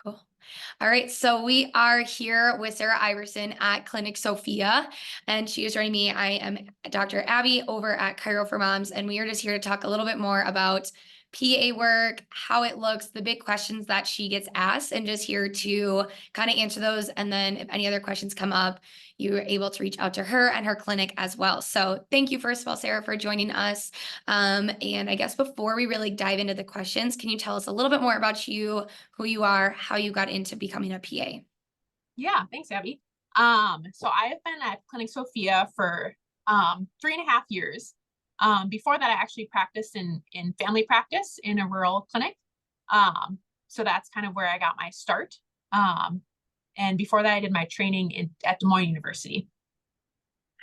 Cool. All right. So we are here with Sarah Iverson at Clinic Sophia, and she is joining me. I am Dr. Abby over at CHIRO for Moms, and we are just here to talk a little bit more about PA work, how it looks, the big questions that she gets asked, and just here to kind of answer those. And then if any other questions come up, you are able to reach out to her and her clinic as well. So thank you, first of all, Sarah, for joining us. And I guess before we really dive into the questions, can you tell us a little bit more about you, who you are, how you got into becoming a PA? Yeah, thanks, Abby. So I have been at Clinic Sophia for 3.5 years. Before that, I actually practiced in family practice in a rural clinic. So that's kind of where I got my start. And before that, I did my training at Des Moines University.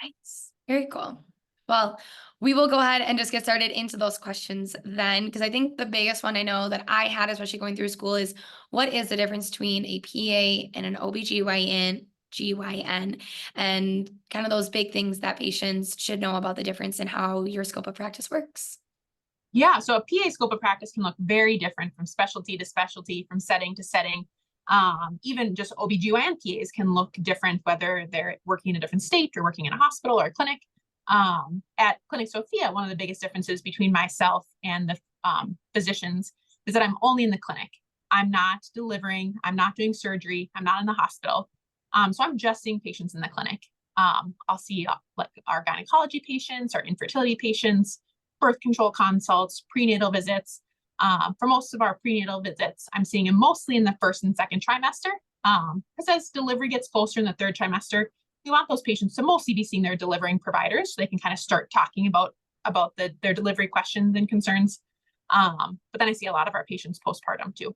Nice. Very cool. Well, we will go ahead and just get started into those questions then, because I think the biggest one I know that I had, especially going through school, is what is the difference between a PA and an OBGYN, GYN, and kind of those big things that patients should know about the difference and how your scope of practice works. Yeah, so a PA scope of practice can look very different from specialty to specialty, from setting to setting. Even just OBGYN PAs can look different, whether they're working in a different state or working in a hospital or a clinic. At Clinic Sophia, one of the biggest differences between myself and the physicians is that I'm only in the clinic. I'm not delivering, I'm not doing surgery, I'm not in the hospital. So I'm just seeing patients in the clinic. I'll see like our gynecology patients, our infertility patients, birth control consults, prenatal visits. For most of our prenatal visits, I'm seeing them mostly in the first and second trimester. Because as delivery gets closer in the third trimester, we want those patients to mostly be seeing their delivering providers so they can kind of start talking about their delivery questions and concerns. But then I see a lot of our patients postpartum too.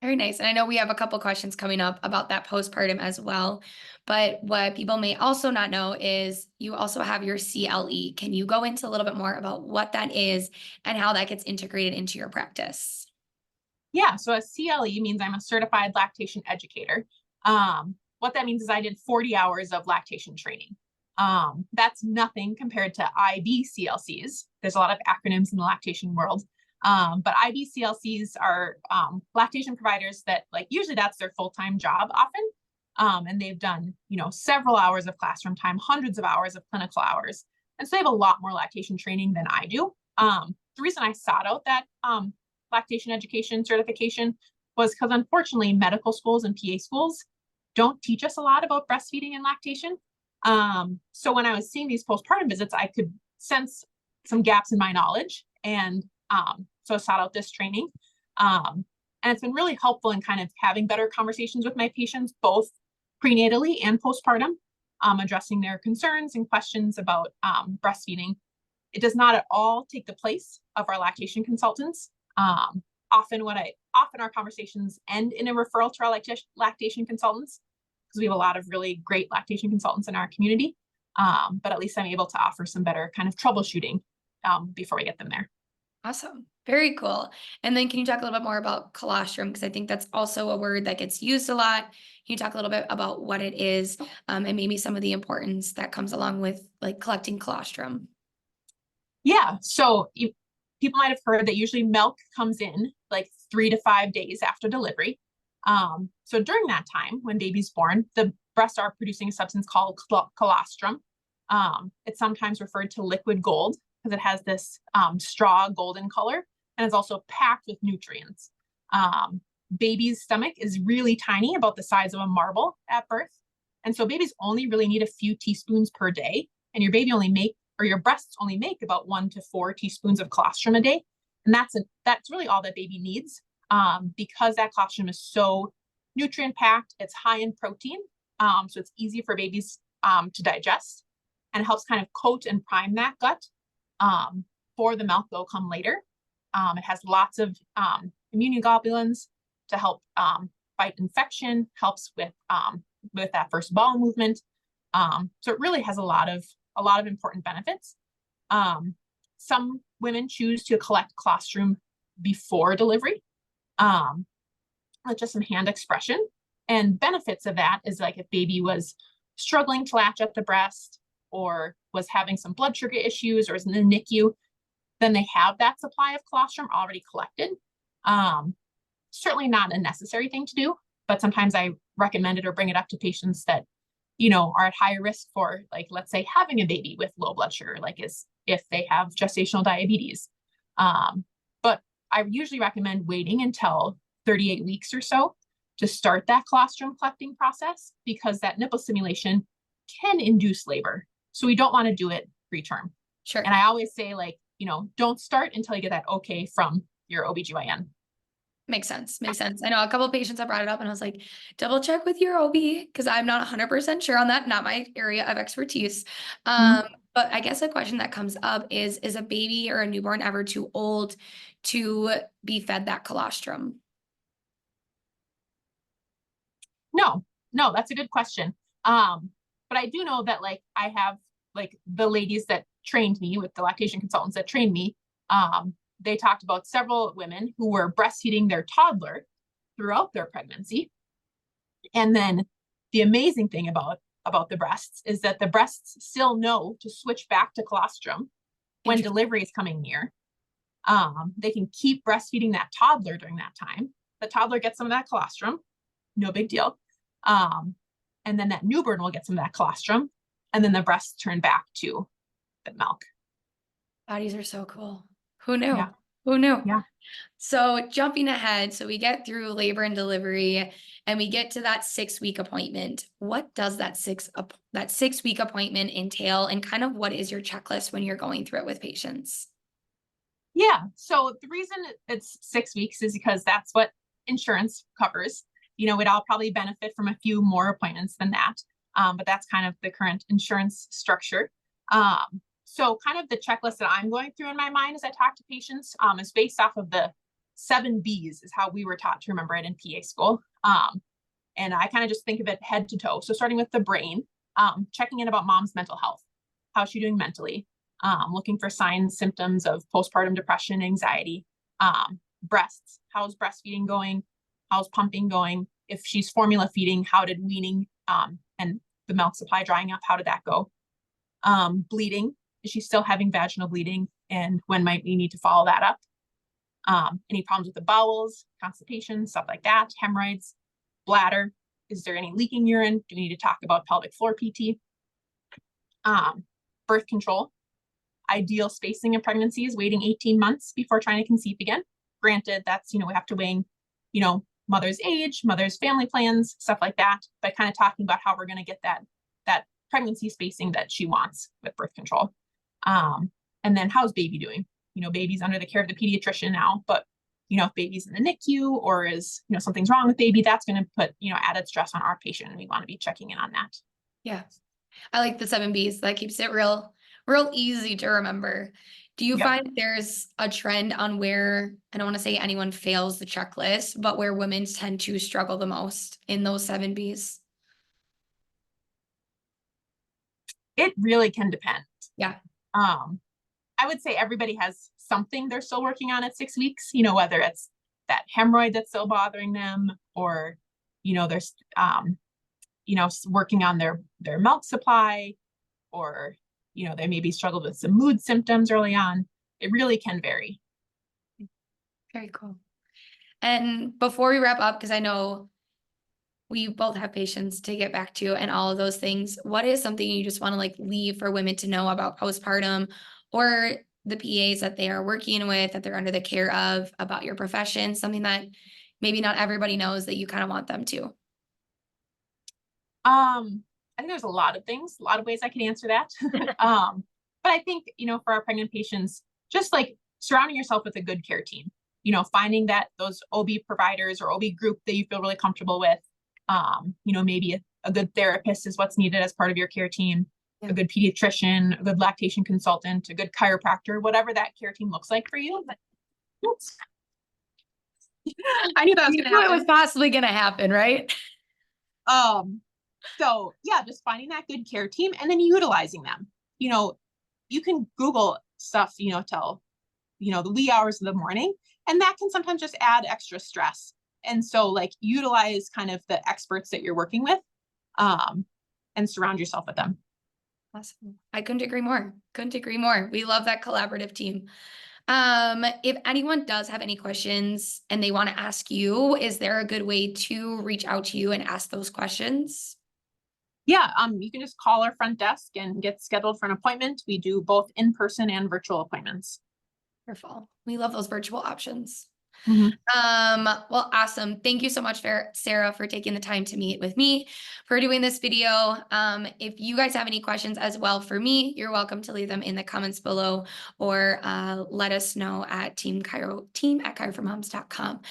Very nice. And I know we have a couple questions coming up about that postpartum as well. But what people may also not know is you also have your CLE. Can you go into a little bit more about what that is and how that gets integrated into your practice? Yeah, so a CLE means I'm a certified lactation educator. What that means is I did 40 hours of lactation training. That's nothing compared to IBCLCs. There's a lot of acronyms in the lactation world. But IBCLCs are lactation providers that, like, usually that's their full-time job often. And they've done, several hours of classroom time, hundreds of hours of clinical hours. And so they have a lot more lactation training than I do. The reason I sought out that lactation education certification was because, unfortunately, medical schools and PA schools don't teach us a lot about breastfeeding and lactation. So when I was seeing these postpartum visits, I could sense some gaps in my knowledge. And so I sought out this training. And it's been really helpful in kind of having better conversations with my patients, both prenatally and postpartum, addressing their concerns and questions about breastfeeding. It does not at all take the place of our lactation consultants. Often our conversations end in a referral to our lactation consultants, because we have a lot of really great lactation consultants in our community. But at least I'm able to offer some better kind of troubleshooting before we get them there. Awesome. Very cool. And then can you talk a little bit more about colostrum? Because I think that's also a word that gets used a lot. Can you talk a little bit about what it is, and maybe some of the importance that comes along with like collecting colostrum? Yeah. So people might have heard that usually milk comes in like 3 to 5 days after delivery. So during that time, when baby's born, the breasts are producing a substance called colostrum. It's sometimes referred to liquid gold because it has this straw golden color, and it's also packed with nutrients. Baby's stomach is really tiny, about the size of a marble at birth. And so babies only really need a few teaspoons per day, and your breasts only make about 1 to 4 teaspoons of colostrum a day. And that's really all that baby needs, because that colostrum is so nutrient packed. It's high in protein, so it's easy for babies to digest, and it helps kind of coat and prime that gut for the milk that will come later. It has lots of immunoglobulins to help fight infection, helps with that first bowel movement. So it really has a lot of important benefits. Some women choose to collect colostrum before delivery, just some hand expression. And benefits of that is, like, if baby was struggling to latch at the breast or was having some blood sugar issues or is in the NICU, then they have that supply of colostrum already collected. Certainly not a necessary thing to do, but sometimes I recommend it or bring it up to patients that, you know, are at higher risk for, like, let's say having a baby with low blood sugar, like is if they have gestational diabetes. But I usually recommend waiting until 38 weeks or so to start that colostrum collecting process, because that nipple stimulation can induce labor. So we don't want to do it preterm. Sure. And I always say, like, you know, don't start until you get that okay from your OBGYN. Makes sense. Makes sense. I know a couple of patients have brought it up and I was like, double check with your OB because I'm not 100% sure on that. Not my area of expertise. But I guess a question that comes up is a baby or a newborn ever too old to be fed that colostrum? No, that's a good question. But I do know that, like, I have, like, the ladies that trained me with the lactation consultants that trained me, they talked about several women who were breastfeeding their toddler throughout their pregnancy. And then the amazing thing about the breasts is that the breasts still know to switch back to colostrum when delivery is coming near. They can keep breastfeeding that toddler during that time. The toddler gets some of that colostrum, no big deal. And then that newborn will get some of that colostrum, and then the breasts turn back to the milk. Bodies are so cool. Who knew? Yeah. Who knew? Yeah. So jumping ahead, so we get through labor and delivery and we get to that 6-week appointment. What does that 6-week appointment entail, and kind of what is your checklist when you're going through it with patients? Yeah. So the reason it's 6 weeks is because that's what insurance covers. You know, we'd all probably benefit from a few more appointments than that. But that's kind of the current insurance structure. So kind of the checklist that I'm going through in my mind as I talk to patients is based off of the 7 Bs, is how we were taught to remember it in PA school. And I kind of just think of it head to toe. So starting with the brain, checking in about mom's mental health. How's she doing mentally? Looking for signs, symptoms of postpartum depression, anxiety. Breasts, how's breastfeeding going? How's pumping going? If she's formula feeding, how did weaning and the milk supply drying up, how did that go? Bleeding, is she still having vaginal bleeding? And when might we need to follow that up? Any problems with the bowels, constipation, stuff like that, hemorrhoids, bladder, is there any leaking urine? Do we need to talk about pelvic floor PT? Birth control, ideal spacing in pregnancies, waiting 18 months before trying to conceive again. Granted, that's, you know, we have to weigh, you know, mother's age, mother's family plans, stuff like that, but kind of talking about how we're going to get that pregnancy spacing that she wants with birth control. And then how's baby doing? You know, baby's under the care of the pediatrician now, but, you know, if baby's in the NICU or is, you know, something's wrong with baby, that's going to put, you know, added stress on our patient, and we want to be checking in on that. Yeah. I like the 7 Bs. That keeps it real easy to remember. Do you find there's a trend on where, I don't want to say anyone fails the checklist, but where women tend to struggle the most in those 7 Bs? It really can depend. Yeah. I would say everybody has something they're still working on at 6 weeks, you know, whether it's that hemorrhoid that's still bothering them, or, you know, there's, you know, working on their milk supply, or, you know, they maybe struggled with some mood symptoms early on. It really can vary. Very cool. And before we wrap up, because I know we both have patients to get back to and all of those things, what is something you just want to like leave for women to know about postpartum, or the PAs that they are working with, that they're under the care of, about your profession, something that maybe not everybody knows that you kind of want them to? I think there's a lot of things, a lot of ways I could answer that. But I think, you know, for our pregnant patients, just like surrounding yourself with a good care team, you know, finding that those OB providers or OB group that you feel really comfortable with, you know, maybe a good therapist is what's needed as part of your care team, a good pediatrician, a good lactation consultant, a good chiropractor, whatever that care team looks like for you. I knew that was going to happen. It was possibly going to happen, right? So yeah, just finding that good care team and then utilizing them. You know, you can Google stuff, you know, till, you know, the wee hours of the morning, and that can sometimes just add extra stress. And so, like, utilize kind of the experts that you're working with, and surround yourself with them. Awesome. I couldn't agree more. Couldn't agree more. We love that collaborative team. If anyone does have any questions and they want to ask you, is there a good way to reach out to you and ask those questions? Yeah, you can just call our front desk and get scheduled for an appointment. We do both in-person and virtual appointments. Wonderful. We love those virtual options. Mhm. Well, awesome. Thank you so much for Sarah for taking the time to meet with me, for doing this video. If you guys have any questions as well for me, you're welcome to leave them in the comments below, or let us know at team at chiroformoms.com.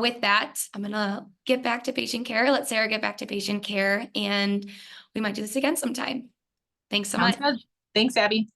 With that, I'm gonna get back to patient care. Let Sarah get back to patient care, and we might do this again sometime. Thanks so Sounds much. good. Thanks, Abby.